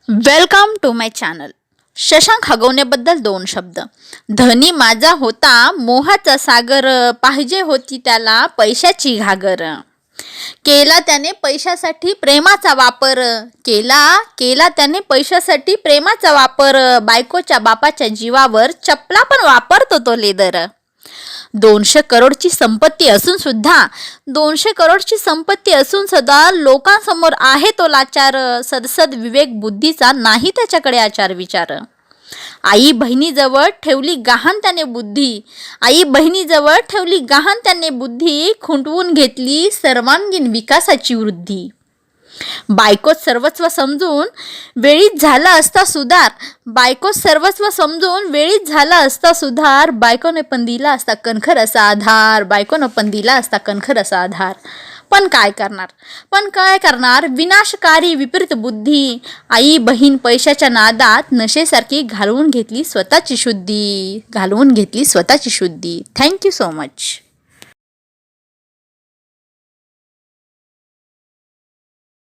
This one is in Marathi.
Welcome to my channel. Shashank हगवण्याबद्दल 2 शब्द. धनी माझा होता मोहाचा सागर, पाहिजे होती त्याला पैशाची घागर. केला त्याने पैशासाठी प्रेमाचा वापर, केला त्याने पैशासाठी प्रेमाचा वापर. बायकोच्या बापाच्या जीवावर चपला पण वापरतो तो लेदर. 200 करोडची संपत्ती असून सुद्धा लोकांसमोर आहे तो लाचार. सदसद विवेक बुद्धीचा नाही त्याच्याकडे आचार विचार. आई बहिणीजवळ ठेवली गहाण त्याने बुद्धी, खुंटवून घेतली सर्वांगीण विकासाची वृद्धी. बायकोच सर्वस्व समजून वेळीच झाला असता सुधार. बायकोने पण दिला असता कणखर असा आधार. पण काय करणार विनाशकारी विपरीत बुद्धी. आई बहीण पैशाच्या नादात नशेसारखी घालवून घेतली स्वतःची शुद्धी. Thank you so much.